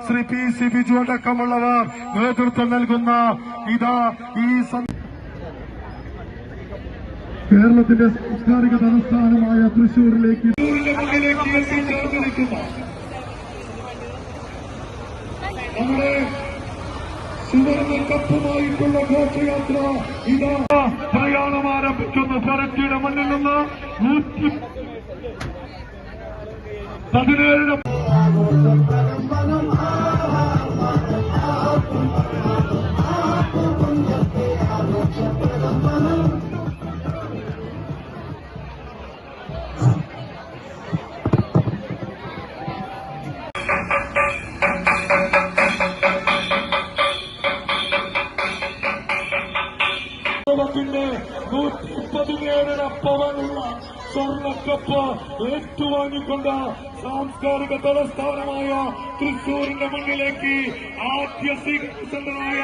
Shri P C Biju അടക്കമുള്ളവർ നേതൃത്വം നൽകുന്ന ഇതാ ഈ കേരളത്തിന്റെ സാംസ്കാരിക തലസ്ഥാനമായ തൃശൂരിലേക്ക് എത്തിച്ചേർന്നിരിക്കുന്ന നമ്മുടെ സുവർണ കപ്പുമായിട്ടുള്ള ഘോഷയാത്ര ഇതാ പ്രയാണം ആരംഭിക്കുന്നു. പരത്തിയുടെ മണ്ണിൽ നിന്ന് 117 117 പവനുള്ള സ്വർണ്ണക്കപ്പ് ഏറ്റുവാങ്ങിക്കൊണ്ട് സാംസ്കാരിക തലസ്ഥാനമായ തൃശൂരിന്റെ മുന്നിലേക്ക് ആദ്യ സീക്രട്ട് സെന്ററായ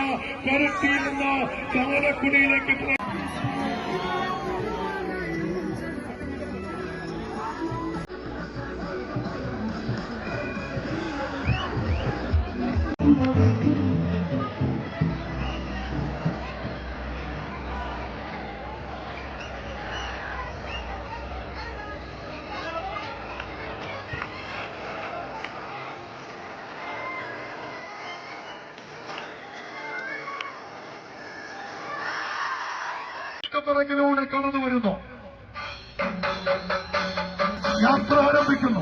കരട്ടിയിൽ നിന്ന് ചാലക്കുടിയിലേക്ക് പിറകിലൂടെ കടന്നു വരുന്നു. യാത്ര ആരംഭിക്കുന്നു.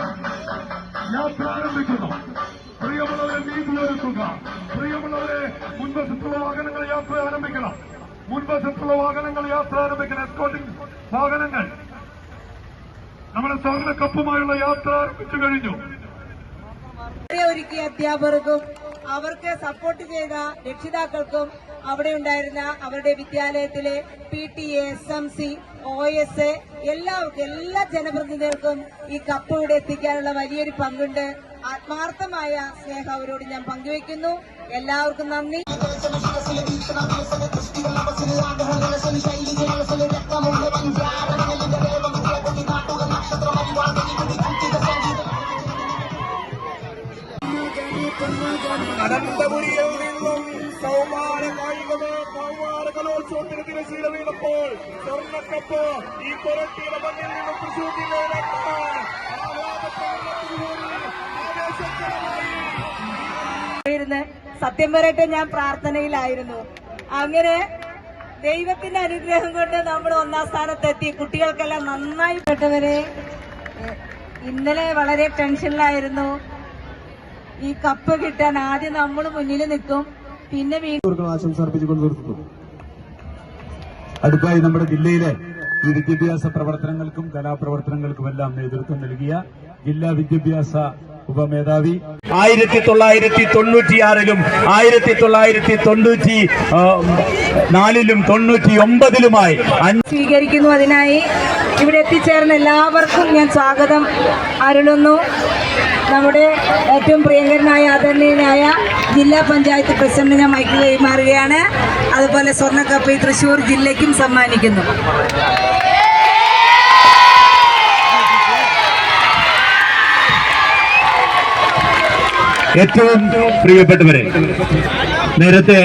പ്രിയമുള്ളവരെ വീതിയൊരുക്കുക. പ്രിയമുള്ളവരെ മുൻവശത്തുള്ള വാഹനങ്ങൾ യാത്ര ആരംഭിക്കണം. എസ്കോർട്ടിംഗ് വാഹനങ്ങൾ നമ്മുടെ സ്വർണ്ണക്കപ്പുമായുള്ള യാത്ര ആരംഭിച്ചു കഴിഞ്ഞു. ഒരുക്കിയ അധ്യാപകർക്കും അവർക്ക് സപ്പോർട്ട് ചെയ്ത രക്ഷിതാക്കൾക്കും അവിടെ ഉണ്ടായിരുന്ന അവരുടെ വിദ്യാലയത്തിലെ PTA, SMC, OS എല്ലാവർക്കും എല്ലാ ജനപ്രതിനിധികൾക്കും ഈ കപ്പ് ഇവിടെ എത്തിക്കാനുള്ള വലിയൊരു പങ്കുണ്ട്. ആത്മാർത്ഥമായ സ്നേഹം അവരോട് ഞാൻ പങ്കുവയ്ക്കുന്നു. എല്ലാവർക്കും നന്ദി. അനന്തപുരിയിൽ നിന്നും കൗമാര കലോത്സവത്തിന് തിരശ്ശീല വീണപ്പോൾ സ്വർണ്ണക്കപ്പ് ഈ കൊരട്ടിയുടെ മണ്ണിൽ നിന്നും തൃശൂർ ജില്ലയിലെ സത്യം പറയട്ടെ, ഞാൻ പ്രാർത്ഥനയിലായിരുന്നു. അങ്ങനെ ദൈവത്തിന്റെ അനുഗ്രഹം കൊണ്ട് നമ്മൾ 1ാം സ്ഥാനത്തെത്തി. കുട്ടികൾക്കെല്ലാം നന്നായി പെട്ടവരെ ഇന്നലെ വളരെ ടെൻഷനിലായിരുന്നു. ഈ കപ്പ് കിട്ടാൻ ആദ്യം നമ്മൾ മുന്നിൽ നിൽക്കും, പിന്നെ ആശംസ അർപ്പിച്ചുകൊണ്ട് നിർത്തുന്നു. അടുത്തായി നമ്മുടെ ജില്ലയിലെ ഈ വിദ്യാഭ്യാസ പ്രവർത്തനങ്ങൾക്കും കലാപ്രവർത്തനങ്ങൾക്കുമെല്ലാം നേതൃത്വം നൽകിയ ജില്ലാ വിദ്യാഭ്യാസ ഉപമേധാവി 1996-ലും 1994-ലും 99-ലുമായി സ്വീകരിക്കുന്നു. അതിനായി ഇവിടെ എത്തിച്ചേർന്ന എല്ലാവർക്കും ഞാൻ സ്വാഗതം അരുളുന്നു. നമ്മുടെ ഏറ്റവും പ്രിയങ്കരനായ ആദരണീയനായ ജില്ലാ പഞ്ചായത്ത് പ്രസിഡന്റ് ഞാൻ മൈക്ക് കൈമാറുകയാണ്. അതുപോലെ സ്വർണ്ണക്കപ്പ് തൃശൂർ ജില്ലയ്ക്കും സമ്മാനിക്കുന്നു. ഏറ്റവും പ്രിയപ്പെട്ടവരെ, നേരത്തെ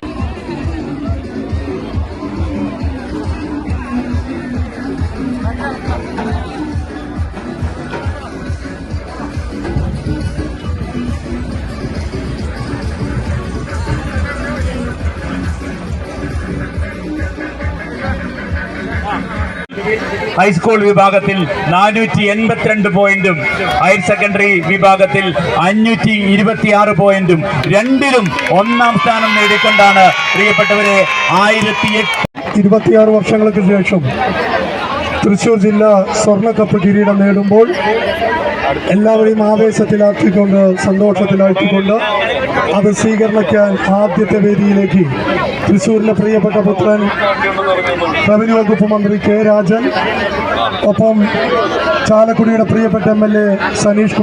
ഹൈസ്കൂൾ വിഭാഗത്തിൽ 482 പോയിന്റും ഹയർ സെക്കൻഡറി വിഭാഗത്തിൽ 526 പോയിന്റും രണ്ടിലും ഒന്നാം സ്ഥാനം നേടിക്കൊണ്ടാണ് പ്രിയപ്പെട്ടവരെ 26 വർഷങ്ങൾക്ക് ശേഷം തൃശൂർ ജില്ല സ്വർണ്ണക്കപ്പ് കിരീടം നേടുമ്പോൾ എല്ലാവരെയും ആവേശത്തിലാക്കിക്കൊണ്ട് സന്തോഷത്തിലാക്കിക്കൊണ്ട് അത് സ്വീകരണയ്ക്കാൻ ആദ്യത്തെ വേദിയിലേക്ക് തൃശൂരിലെ പ്രിയപ്പെട്ട പുത്രൻ റവന്യൂ വകുപ്പ് മന്ത്രി കെ രാജൻ, ഒപ്പം ചാലക്കുടിയുടെ പ്രിയപ്പെട്ട MLA സനീഷ് കുമാർ